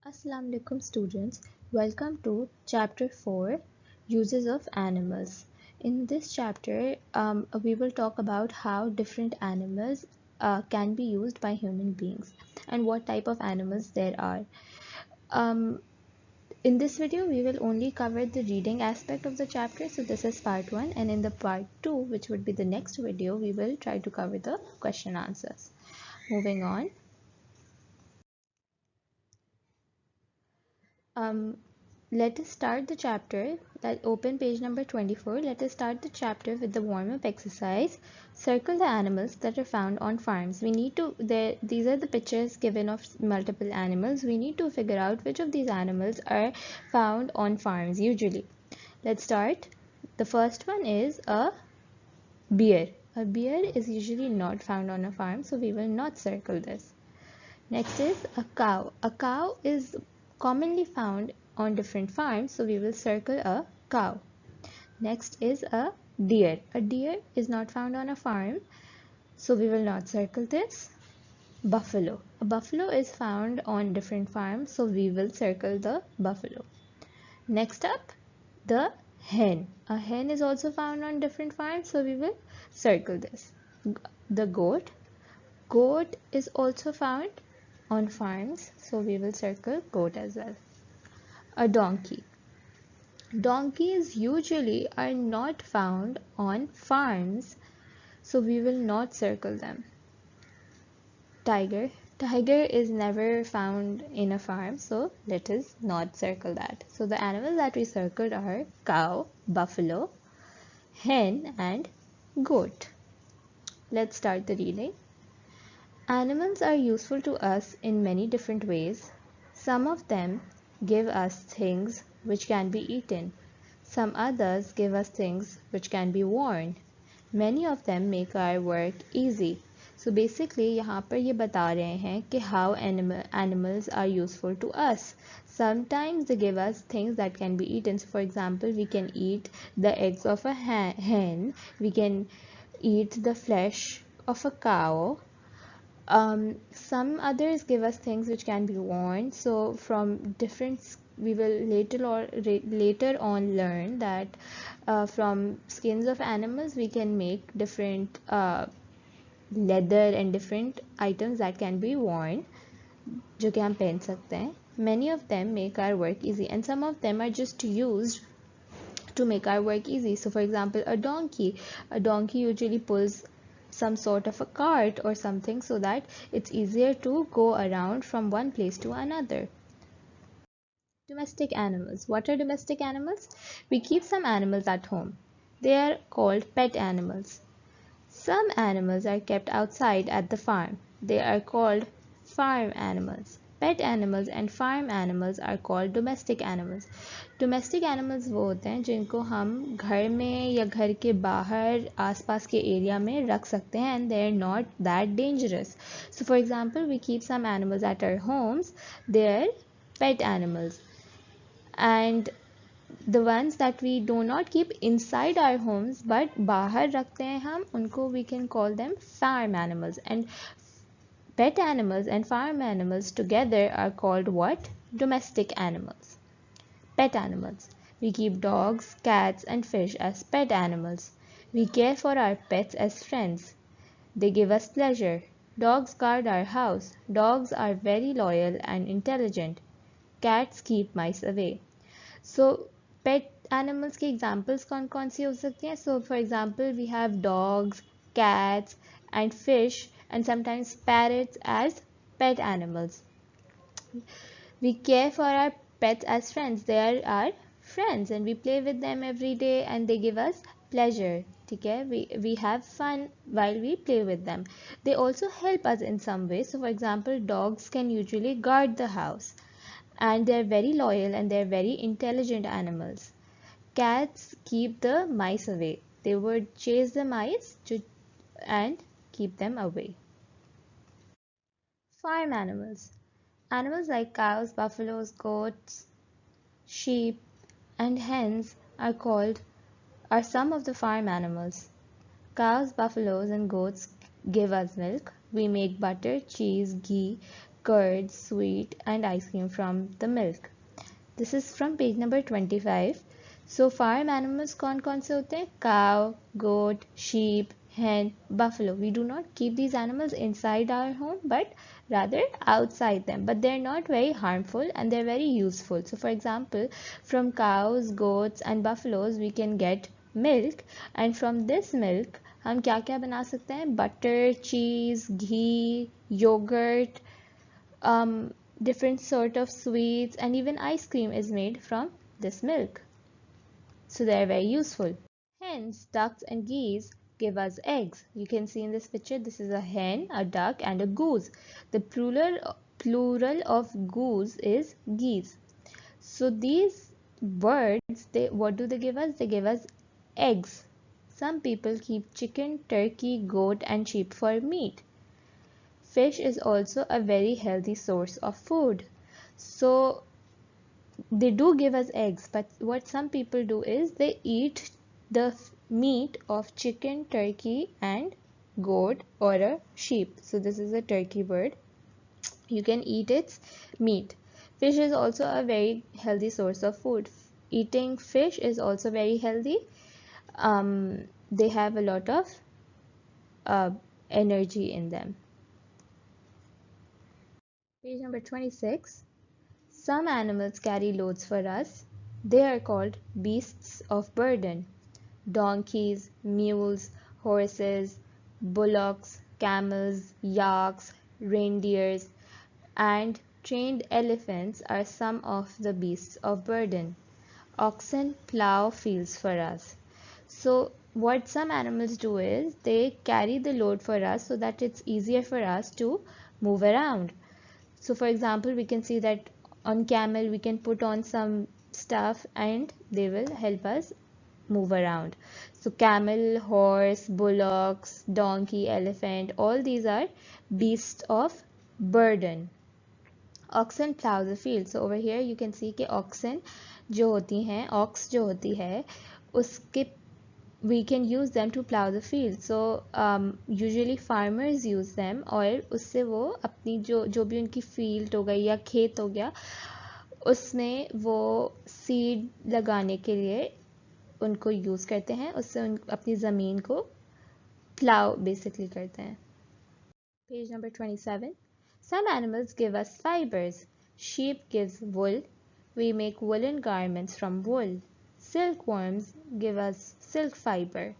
Assalamu alaikum students, welcome to chapter 4 Uses of Animals. In this chapter we will talk about how different animals can be used by human beings and what type of animals there are. Um, in this video we will only cover the reading aspect of the chapter, so this is part 1, and in the part 2, which would be the next video, we will try to cover the question answers. Moving on. Um, Let us start the chapter. That open page number 24. Let us start the chapter with the warm-up exercise. Circle the animals that are found on farms. We need to, these are the pictures given of multiple animals. We need to figure out which of these animals are found on farms usually. Let's start. The first one is a bear. A bear is usually not found on a farm, so we will not circle this. Next is a cow. A cow is commonly found on different farms, so we will circle a cow. Next is a deer. A deer is not found on a farm, so we will not circle this. Buffalo. A buffalo is found on different farms, so we will circle the buffalo. Next up, the hen. A hen is also found on different farms, so we will circle this. The goat. Goat is also found on farms, so we will circle goat as well. A donkey. Donkeys usually are not found on farms, so we will not circle them. Tiger. Tiger is never found in a farm, so let us not circle that. So the animals that we circled are cow, buffalo, hen, and goat. Let's start the reading. Animals are useful to us in many different ways. Some of them give us things which can be eaten. Some others give us things which can be worn. Many of them make our work easy. So basically यहाँ पर ये बता रहे हैं कि how animals are useful to us. Sometimes they give us things that can be eaten. So for example, we can eat the eggs of a hen. We can eat the flesh of a cow. Some others give us things which can be worn. So from different, we will later on learn that from skins of animals we can make different leather and different items that can be worn, जो कि हम पहन सकते हैं. Many of them make our work easy, and some of them are just used to make our work easy. So for example, a donkey usually pulls some sort of a cart or something so that it's easier to go around from one place to another. Domestic animals. What are domestic animals? We keep some animals at home. They are called pet animals. Some animals are kept outside at the farm. They are called farm animals. Pet animals and farm animals are called domestic animals. Domestic animals वो होते हैं जिनको हम घर में या घर के बाहर आसपास के एरिया में रख सकते हैं and they are not that dangerous. So for example, we keep some animals at our homes. They are pet animals. And the ones that we do not keep inside our homes but बाहर रखते हैं हम, उनको we can call them farm animals. And pet animals and farm animals together are called what? Domestic animals. Pet animals. We keep dogs, cats, and fish as pet animals. We care for our pets as friends. They give us pleasure. Dogs guard our house. Dogs are very loyal and intelligent. Cats keep mice away. So pet animals के examples कौन कौन सी हो सकती हैं? So for example, we have dogs, cats, and fish, and sometimes parrots as pet animals. We care for our pets as friends. They are our friends and we play with them every day and they give us pleasure. ठीक है? We have fun while we play with them. They also help us in some way. So for example, dogs can usually guard the house and they're very loyal and they're very intelligent animals. Cats keep the mice away. They would chase the mice and keep them away. Farm animals. Animals like cows, buffaloes, goats, sheep, and hens are some of the farm animals. Cows, buffaloes, and goats give us milk. We make butter, cheese, ghee, curd, sweet, and ice cream from the milk. This is from page number 25. So farm animals कौन कौन से होते हैं? Cow, goat, sheep, hen, buffalo. We do not keep these animals inside our home, but rather outside them. But they're not very harmful and they're very useful. So for example, from cows, goats, and buffaloes, we can get milk, and from this milk हम क्या क्या बना सकते हैं? Butter, cheese, ghee, yogurt, different sort of sweets, and even ice cream is made from this milk. So they are very useful. Hens, ducks, and geese give us eggs. You can see in this picture, this is a hen, a duck, and a goose. The plural of goose is geese. So these birds, what do they give us? They give us eggs. Some people keep chicken, turkey, goat, and sheep for meat. Fish is also a very healthy source of food. So they do give us eggs, but what some people do is they eat the meat of chicken, turkey, and goat or a sheep. So this is a turkey bird. You can eat its meat. Fish is also a very healthy source of food. Eating fish is also very healthy. They have a lot of energy in them. Page number 26. Some animals carry loads for us. They are called beasts of burden. Donkeys, mules, horses, bullocks, camels, yaks, reindeers, and trained elephants are some of the beasts of burden. Oxen plow fields for us. So what some animals do is they carry the load for us so that it's easier for us to move around. So for example, we can see that on camel we can put on some stuff and they will help us move around. So camel, horse, bullocks, donkey, elephant, all these are beasts of burden. Oxen plow the field. So over here you can see कि oxen जो होती हैं, ox जो होती है, उसके we can use them to plow the field. So usually farmers use them और उससे वो अपनी जो भी उनकी field हो गई या खेत हो गया उसमें वो seed लगाने के लिए उनको use करते हैं, उससे अपनी ज़मीन को plow basically करते हैं. Page number 27. Some animals give us fibers. Sheep gives wool. We make woolen garments from wool. Silkworms give us silk fiber.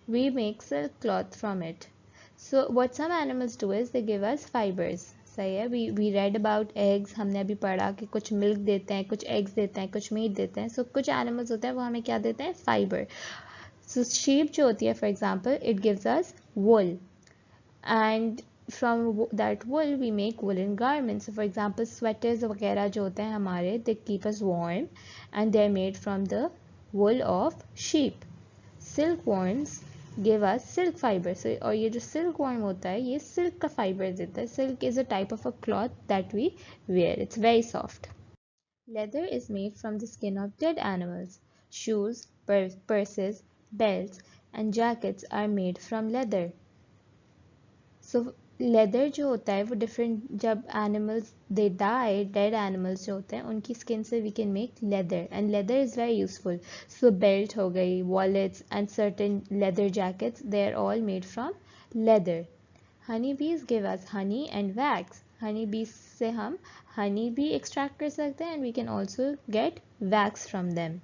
We make silk cloth from it. So what some animals do is they give us fibers. सही है. We read about eggs. हमने अभी पढ़ा कि कुछ milk देते हैं, कुछ eggs देते हैं, कुछ meat देते हैं. So कुछ animals होते हैं वो हमें क्या देते हैं? Fiber. So sheep जो होती है for example, it gives us wool. And from that wool we make woolen garments. So for example, sweaters वगैरह जो होते हैं हमारे, they keep us warm and they are made from the wool of sheep. Silkworms give us silk fiber. So और ये जो silkworm होता है ये silk का fiber देता है. Silk is a type of a cloth that we wear. It's very soft. Leather is made from the skin of dead animals. Shoes, purses, belts and jackets are made from leather. So leather जो होता है वो different जब animals they die dead animals जो होते हैं उनकी skin से we can make leather and leather is very useful. So belt हो गई, wallets and certain leather jackets, they are all made from leather. Honey bees give us honey and wax. Honey bees से हम honey भी extract कर सकते हैं and we can also get wax from them.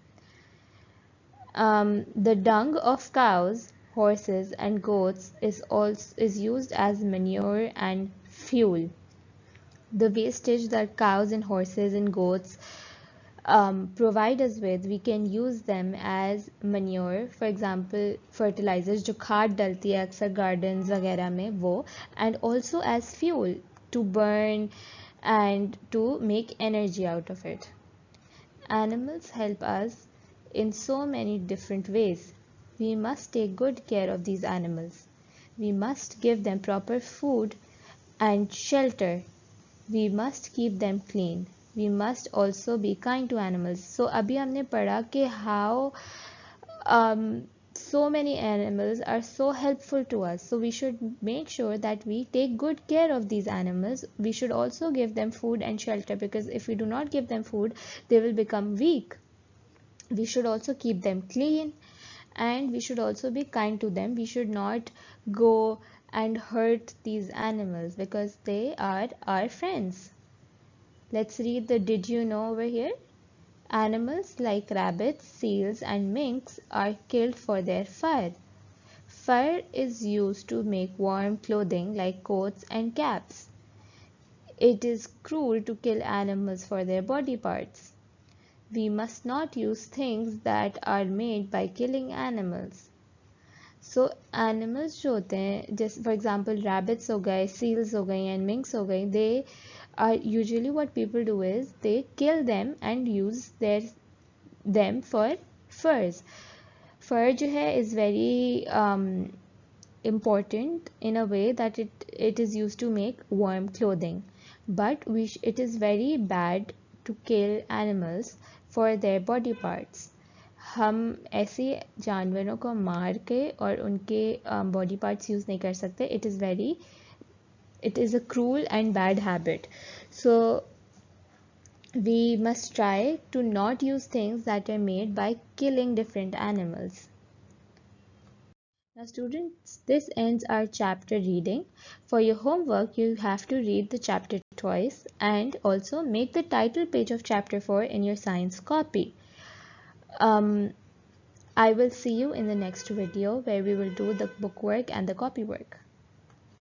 The dung of cows, horses and goats is used as manure and fuel. The wastage that cows and horses and goats provide us with, we can use them as manure. For example, fertilizers जो खाद डलती है अक्सर gardens वगैरह में वो, and also as fuel to burn and to make energy out of it. Animals help us in so many different ways. We must take good care of these animals. We must give them proper food and shelter. We must keep them clean. We must also be kind to animals. So अभी हमने पढ़ा कि how so many animals are so helpful to us, so we should make sure that we take good care of these animals. We should also give them food and shelter, because if we do not give them food, they will become weak. We should also keep them clean, and we should also be kind to them. We should not go and hurt these animals because they are our friends. Let's read the did you know over here. Animals like rabbits, seals, and minks are killed for their fur. Fur is used to make warm clothing like coats and caps. It is cruel to kill animals for their body parts. We must not use things that are made by killing animals. So animals जो होते हैं, जैसे for example rabbits हो गए, seals हो गई and minks हो गई, they are usually, what people do is they kill them and use them for furs. Fur जो है is very important in a way that it is used to make warm clothing, but it is very bad to kill animals for their body parts. हम ऐसे जानवरों को मार के और उनके बॉडी पार्ट्स यूज़ नहीं कर सकते. It is a cruel and bad habit. So we must try to not use things that are made by killing different animals. Now students, this ends our chapter reading. For your homework, you have to read the chapter twice and also make the title page of chapter 4 in your science copy. I will see you in the next video where we will do the bookwork and the copy work.